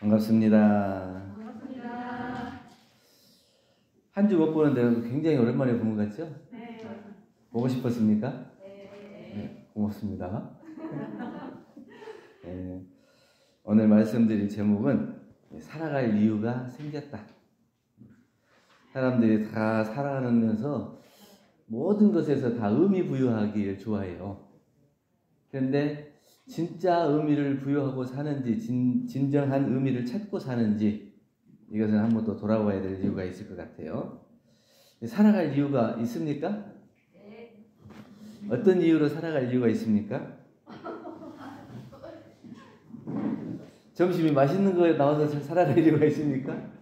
반갑습니다. 반갑습니다. 한 주 못 보는데 굉장히 오랜만에 본 것 같죠? 네. 보고 싶었습니까? 네. 네, 고맙습니다. 네, 오늘 말씀드릴 제목은 살아갈 이유가 생겼다. 사람들이 다 살아가면서 모든 것에서 다 의미 부여하기를 좋아해요. 그런데 진짜 의미를 부여하고 사는지, 진정한 의미를 찾고 사는지, 이것은 한번 또 돌아봐야 될 이유가 있을 것 같아요. 살아갈 이유가 있습니까? 네. 어떤 이유로 살아갈 이유가 있습니까? 점심이 맛있는 거에 나와서 살아갈 이유가 있습니까?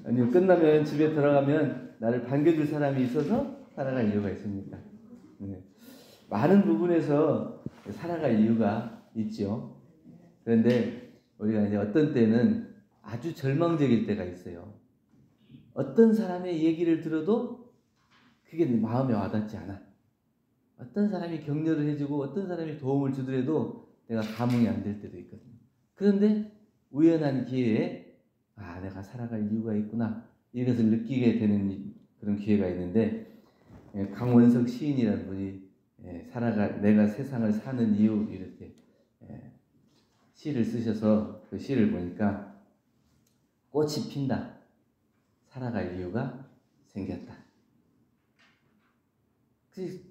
아니면 끝나면 집에 들어가면 나를 반겨줄 사람이 있어서 살아갈 이유가 있습니까? 네. 많은 부분에서 살아갈 이유가 있죠. 그런데 우리가 이제 어떤 때는 아주 절망적일 때가 있어요. 어떤 사람의 얘기를 들어도 그게 마음에 와닿지 않아. 어떤 사람이 격려를 해주고 어떤 사람이 도움을 주더라도 내가 감흥이 안 될 때도 있거든요. 그런데 우연한 기회에 내가 살아갈 이유가 있구나, 이것을 느끼게 되는 그런 기회가 있는데, 강원석 시인이라는 분이 내가 세상을 사는 이유, 이렇게 시를 쓰셔서 그 시를 보니까 꽃이 핀다. 살아갈 이유가 생겼다.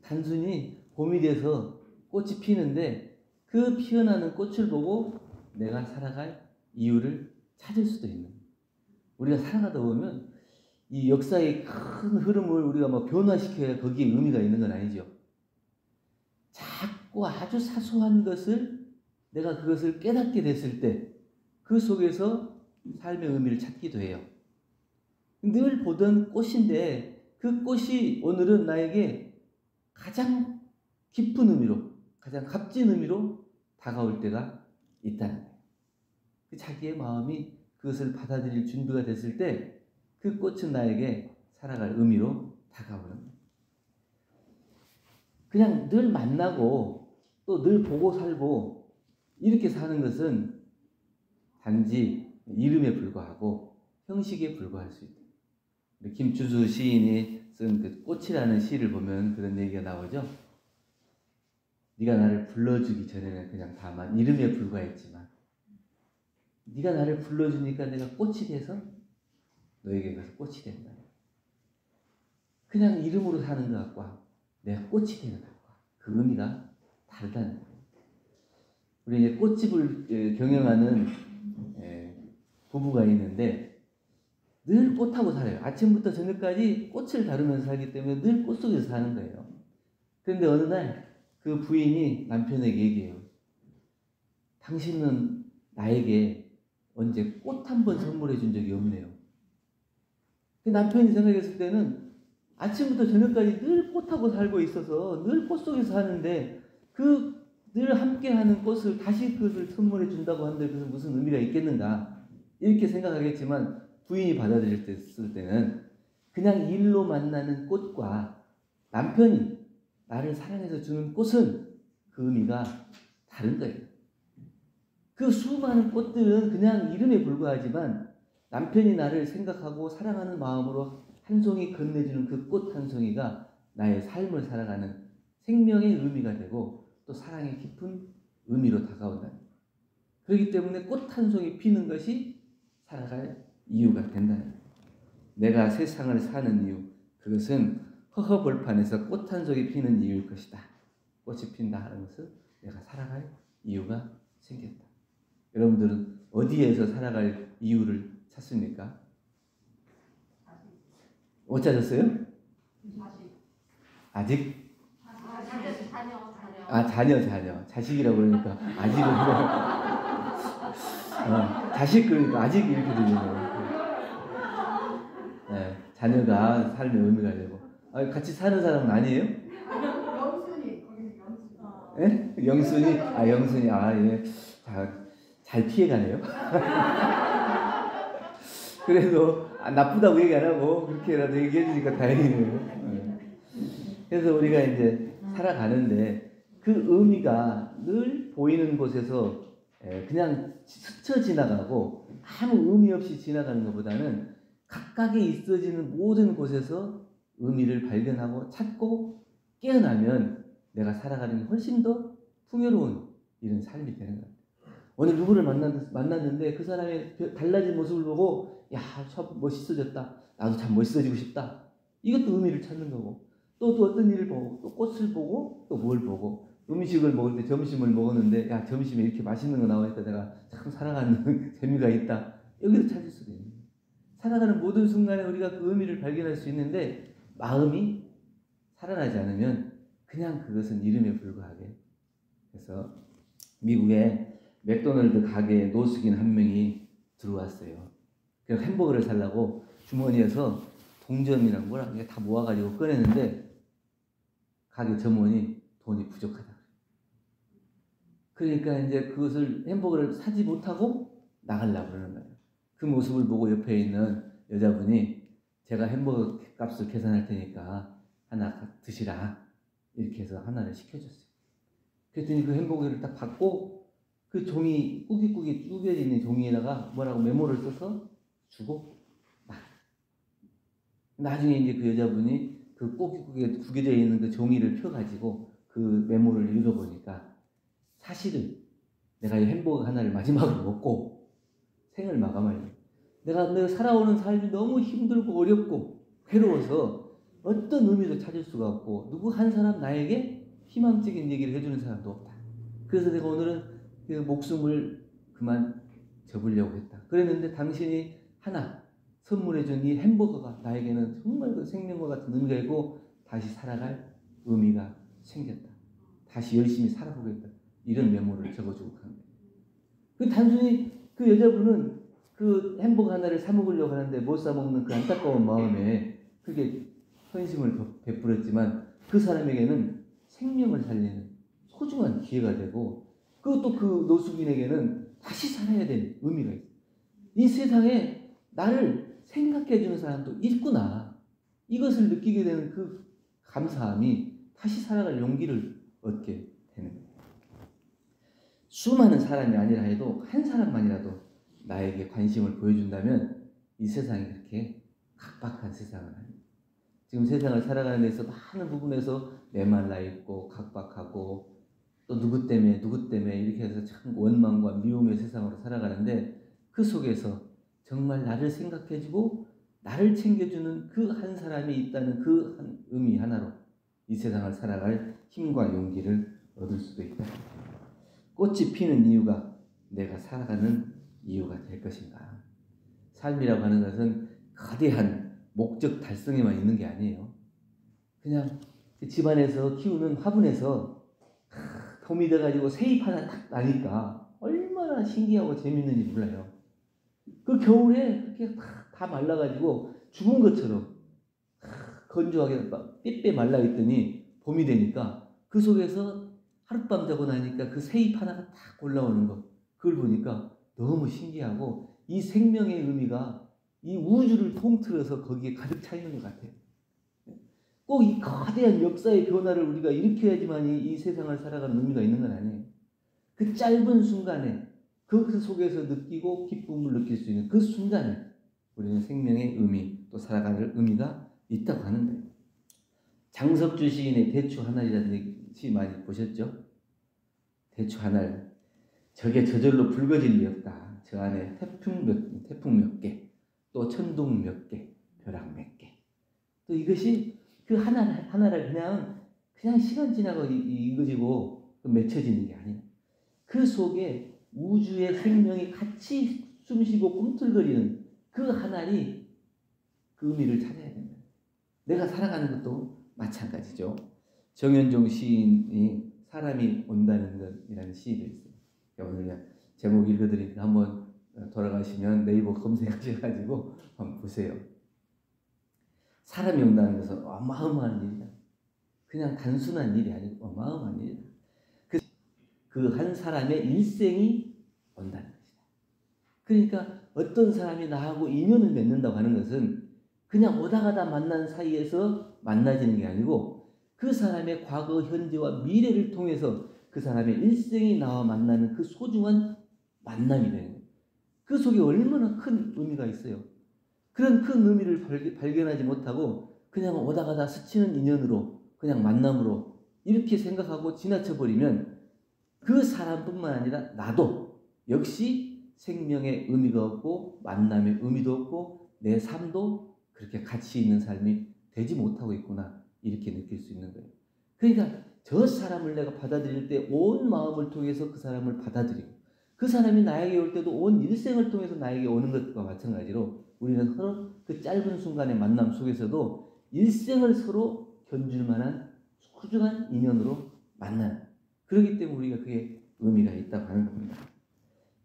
단순히 봄이 돼서 꽃이 피는데 그 피어나는 꽃을 보고 내가 살아갈 이유를 찾을 수도 있는 거예요. 우리가 살아가다 보면 이 역사의 큰 흐름을 우리가 뭐 변화시켜야 거기에 의미가 있는 건 아니죠. 작고 아주 사소한 것을 내가 그것을 깨닫게 됐을 때 그 속에서 삶의 의미를 찾기도 해요. 늘 보던 꽃인데 그 꽃이 오늘은 나에게 가장 깊은 의미로, 가장 값진 의미로 다가올 때가 있다는 거예요. 자기의 마음이 그것을 받아들일 준비가 됐을 때 그 꽃은 나에게 살아갈 의미로 다가오는 거예요. 그냥 늘 만나고 또 늘 보고 살고 이렇게 사는 것은 단지 이름에 불과하고 형식에 불과할 수 있다. 김추수 시인이 쓴 그 꽃이라는 시를 보면 그런 얘기가 나오죠. 네가 나를 불러주기 전에는 그냥 다만 이름에 불과했지만 네가 나를 불러주니까 내가 꽃이 돼서 너에게 가서 꽃이 된다. 그냥 이름으로 사는 것과 내가 꽃이 되는 것과 그 의미가 다르다는 거예요. 우리 이제 꽃집을 경영하는 부부가 있는데 늘 꽃하고 살아요. 아침부터 저녁까지 꽃을 다루면서 살기 때문에 늘 꽃 속에서 사는 거예요. 그런데 어느 날 그 부인이 남편에게 얘기해요. 당신은 나에게 언제 꽃 한 번 선물해 준 적이 없네요. 남편이 생각했을 때는 아침부터 저녁까지 늘 꽃하고 살고 있어서 늘 꽃 속에서 사는데 그 늘 함께하는 꽃을 다시 그것을 선물해 준다고 하는데 그것은 무슨 의미가 있겠는가, 이렇게 생각하겠지만 부인이 받아들였을 때는 그냥 일로 만나는 꽃과 남편이 나를 사랑해서 주는 꽃은 그 의미가 다른 거예요. 그 수많은 꽃들은 그냥 이름에 불과하지만 남편이 나를 생각하고 사랑하는 마음으로 한 송이 건네주는 그 꽃 한 송이가 나의 삶을 살아가는 생명의 의미가 되고 또 사랑의 깊은 의미로 다가온다. 그렇기 때문에 꽃 한 송이 피는 것이 살아갈 이유가 된다는 거예요. 내가 세상을 사는 이유, 그것은 허허벌판에서 꽃 한 송이 피는 이유일 것이다. 꽃이 핀다 하는 것은 내가 살아갈 이유가 생겼다. 여러분들은 어디에서 살아갈 이유를 찾습니까? 못 찾았어요? 아직? 자녀. 자식이라고 그러니까 아직은 자식 그러니까 아직 이렇게 들리네요. 네, 자녀가 삶의 의미가 되고. 같이 사는 사람은 아니에요? 영순이. 영순이? 영순이. 예. 잘 피해가네요. 그래도 나쁘다고 얘기 안 하고 그렇게라도 얘기해 주니까 다행이네요. 그래서 우리가 이제 살아가는데 그 의미가 늘 보이는 곳에서 그냥 스쳐 지나가고 아무 의미 없이 지나가는 것보다는 각각에 있어지는 모든 곳에서 의미를 발견하고 찾고 깨어나면 내가 살아가는 게 훨씬 더 풍요로운 이런 삶이 되는 것 같아요. 오늘 누구를 만났는데 그 사람의 달라진 모습을 보고 야, 참 멋있어졌다. 나도 참 멋있어지고 싶다. 이것도 의미를 찾는 거고 또 어떤 일을 보고 또 꽃을 보고 또 뭘 보고 음식을 먹을 때 점심을 먹었는데 야, 점심에 이렇게 맛있는 거 나오니까 내가 참 살아가는 재미가 있다. 여기서 찾을 수도 있는 거예요. 살아가는 모든 순간에 우리가 그 의미를 발견할 수 있는데 마음이 살아나지 않으면 그냥 그것은 이름에 불과하게. 그래서 미국에 맥도날드 가게에 노숙인 한 명이 들어왔어요. 그래서 햄버거를 사려고 주머니에서 동전이랑 뭐라 다 모아가지고 꺼냈는데 가게 점원이 돈이 부족하다. 그러니까 이제 그것을 햄버거를 사지 못하고 나가려고 그러는 거예요. 그 모습을 보고 옆에 있는 여자분이 제가 햄버거 값을 계산할 테니까 하나 드시라 이렇게 해서 하나를 시켜줬어요. 그랬더니 그 햄버거를 딱 받고 그 종이 꾸깃꾸깃 구겨져 있는 종이에다가 뭐라고 메모를 써서 주고 나중에 이제 그 여자분이 그 꾸깃꾸깃 구겨져 있는 그 종이를 펴가지고 그 메모를 읽어보니까 사실은 내가 이 햄버거 하나를 마지막으로 먹고 생을 마감하려고 내가 살아오는 삶이 너무 힘들고 어렵고 괴로워서 어떤 의미도 찾을 수가 없고 누구 한 사람 나에게 희망적인 얘기를 해주는 사람도 없다. 그래서 내가 오늘은 그 목숨을 그만 접으려고 했다. 그랬는데 당신이 하나 선물해준 이 햄버거가 나에게는 정말 그 생명과 같은 의미가 있고 다시 살아갈 의미가 생겼다. 다시 열심히 살아보겠다. 이런 메모를 적어주고 간 거예요. 그 단순히 그 여자분은 그 햄버거 하나를 사 먹으려고 하는데 못 사 먹는 그 안타까운 마음에 그게 헌심을 베풀었지만 그 사람에게는 생명을 살리는 소중한 기회가 되고 그것도 그 노숙인에게는 다시 살아야 될 의미가 있어요. 이 세상에 나를 생각해 주는 사람도 있구나. 이것을 느끼게 되는 그 감사함이 다시 살아갈 용기를 얻게 되는 거예요. 수많은 사람이 아니라 해도 한 사람만이라도 나에게 관심을 보여준다면 이 세상이 그렇게 각박한 세상은 아닙니다. 지금 세상을 살아가는 데서 많은 부분에서 메말라 있고 각박하고 또 누구 때문에 이렇게 해서 참 원망과 미움의 세상으로 살아가는데 그 속에서 정말 나를 생각해주고 나를 챙겨주는 그 한 사람이 있다는 그 한 의미 하나로 이 세상을 살아갈 힘과 용기를 얻을 수도 있다. 꽃이 피는 이유가 내가 살아가는 이유가 될 것인가. 삶이라고 하는 것은 거대한 목적 달성에만 있는 게 아니에요. 그냥 집안에서 키우는 화분에서 봄이 돼가지고 새잎 하나 딱 나니까 얼마나 신기하고 재밌는지 몰라요. 그 겨울에 그렇게 다 말라가지고 죽은 것처럼 건조하게 삐삐 말라있더니 봄이 되니까 그 속에서 하룻밤 자고 나니까 그 새잎 하나가 딱 올라오는 거 그걸 보니까 너무 신기하고 이 생명의 의미가 이 우주를 통틀어서 거기에 가득 차 있는 것 같아요. 꼭 이 거대한 역사의 변화를 우리가 일으켜야지만 이 세상을 살아가는 의미가 있는 건 아니에요. 그 짧은 순간에 그 속에서 느끼고 기쁨을 느낄 수 있는 그 순간에 우리는 생명의 의미 또 살아가는 의미가 있다고 하는 거예요. 장석주 시인의 대추 하나이라는 시 많이 보셨죠? 대추 하나 저게 저절로 붉어질 리 없다. 저 안에 태풍 몇 개, 또 천둥 몇 개, 벼락 몇 개. 또 이것이 그 하나를 그냥 시간 지나고 이거지고 맺혀지는 게 아니에요. 그 속에 우주의 생명이 같이 숨쉬고 꿈틀거리는 그 하나니 그 의미를 찾아야 됩니다. 내가 살아가는 것도 마찬가지죠. 정현종 시인이 사람이 온다는 것이라는 시도 있어요. 오늘 제목 읽어드리니까 한번 돌아가시면 네이버 검색하셔가지고 한번 보세요. 사람이 온다는 것은 어마어마한 일이다. 그냥 단순한 일이 아니고 어마어마한 일이다. 그 한 사람의 일생이 온다는 것이다. 그러니까 어떤 사람이 나하고 인연을 맺는다고 하는 것은 그냥 오다 가다 만난 사이에서 만나지는 게 아니고 그 사람의 과거, 현재와 미래를 통해서 그 사람의 일생이 나와 만나는 그 소중한 만남이 되는 거예요. 그 속에 얼마나 큰 의미가 있어요. 그런 큰 의미를 발견하지 못하고 그냥 오다 가다 스치는 인연으로 그냥 만남으로 이렇게 생각하고 지나쳐 버리면 그 사람뿐만 아니라 나도 역시 생명의 의미가 없고 만남의 의미도 없고 내 삶도 그렇게 가치 있는 삶이 되지 못하고 있구나 이렇게 느낄 수 있는 거예요. 그러니까 저 사람을 내가 받아들일 때 온 마음을 통해서 그 사람을 받아들이고 그 사람이 나에게 올 때도 온 일생을 통해서 나에게 오는 것과 마찬가지로 우리는 서로 그 짧은 순간의 만남 속에서도 일생을 서로 견줄 만한 소중한 인연으로 만나는, 그렇기 때문에 우리가 그게 의미가 있다고 하는 겁니다.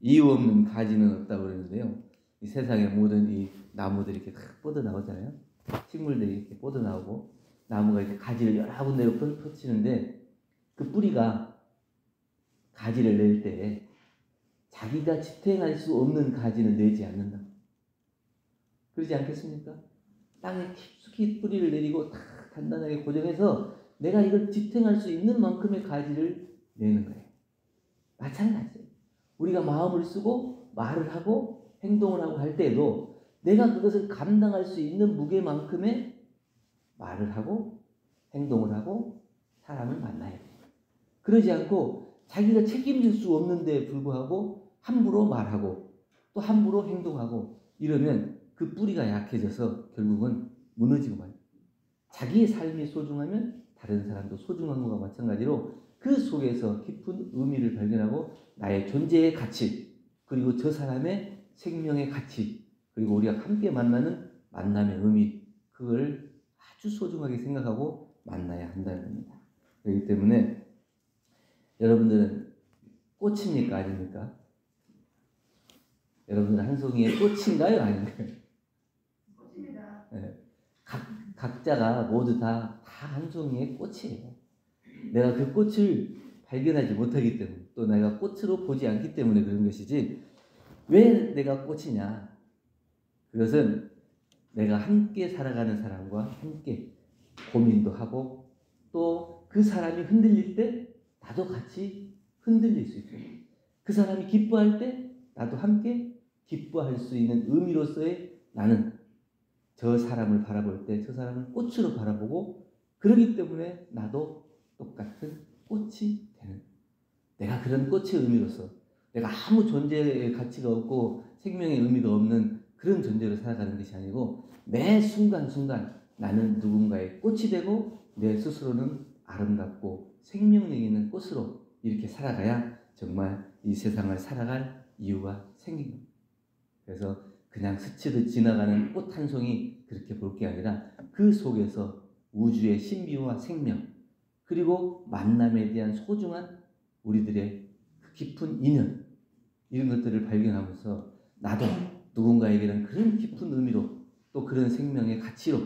이유 없는 가지는 없다고 그러는데요. 이 세상의 모든 이 나무들이 이렇게 탁 뻗어나오잖아요. 식물들이 이렇게 뻗어나오고 나무가 이렇게 가지를 여러 군데로 펼치는데 그 뿌리가 가지를 낼 때 자기가 지탱할 수 없는 가지는 내지 않는다. 그러지 않겠습니까? 땅에 깊숙이 뿌리를 내리고 탁 단단하게 고정해서 내가 이걸 지탱할 수 있는 만큼의 가지를 내는 거예요. 마찬가지예요. 우리가 마음을 쓰고 말을 하고 행동을 하고 할 때도 내가 그것을 감당할 수 있는 무게만큼의 말을 하고 행동을 하고 사람을 만나야 돼요. 그러지 않고 자기가 책임질 수 없는데 불구하고 함부로 말하고 또 함부로 행동하고 이러면 그 뿌리가 약해져서 결국은 무너지고 말이에요. 자기의 삶이 소중하면 다른 사람도 소중한 것과 마찬가지로 그 속에서 깊은 의미를 발견하고 나의 존재의 가치, 그리고 저 사람의 생명의 가치, 그리고 우리가 함께 만나는 만남의 의미, 그걸 아주 소중하게 생각하고 만나야 한다는 겁니다. 그렇기 때문에 여러분들은 꽃입니까? 아닙니까? 여러분들은 한 송이의 꽃인가요? 아닌가요? 꽃입니다. 네. 각자가 모두 다 한 송이의 꽃이에요. 내가 그 꽃을 발견하지 못하기 때문에, 또 내가 꽃으로 보지 않기 때문에 그런 것이지, 왜 내가 꽃이냐? 그것은 내가 함께 살아가는 사람과 함께 고민도 하고 또 그 사람이 흔들릴 때 나도 같이 흔들릴 수 있고, 그 사람이 기뻐할 때 나도 함께 기뻐할 수 있는 의미로서의 나는 저 사람을 바라볼 때 저 사람을 꽃으로 바라보고, 그러기 때문에 나도 똑같은 꽃이 되는, 내가 그런 꽃의 의미로서 내가 아무 존재의 가치가 없고 생명의 의미가 없는 그런 존재로 살아가는 것이 아니고 매 순간순간 나는 누군가의 꽃이 되고 내 스스로는 아름답고 생명력 있는 꽃으로 이렇게 살아가야 정말 이 세상을 살아갈 이유가 생긴 겁니다. 그래서 그냥 스치듯 지나가는 꽃 한 송이 그렇게 볼 게 아니라 그 속에서 우주의 신비와 생명, 그리고 만남에 대한 소중한 우리들의 그 깊은 인연, 이런 것들을 발견하면서 나도 누군가에게는 그런 깊은 의미로 또 그런 생명의 가치로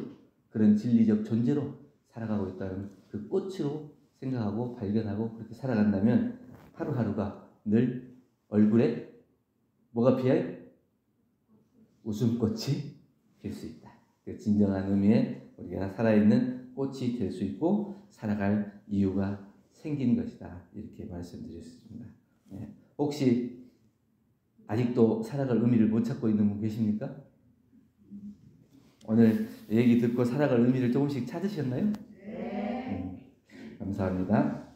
그런 진리적 존재로 살아가고 있다는 그 꽃으로 생각하고 발견하고 그렇게 살아간다면 하루하루가 늘 얼굴에 뭐가 피어요? 웃음꽃이 필 수 있다. 그 진정한 의미의 우리가 살아있는 꽃이 될 수 있고 살아갈 이유가 생긴 것이다. 이렇게 말씀드렸습니다. 네. 혹시 아직도 살아갈 의미를 못 찾고 있는 분 계십니까? 오늘 얘기 듣고 살아갈 의미를 조금씩 찾으셨나요? 네. 감사합니다.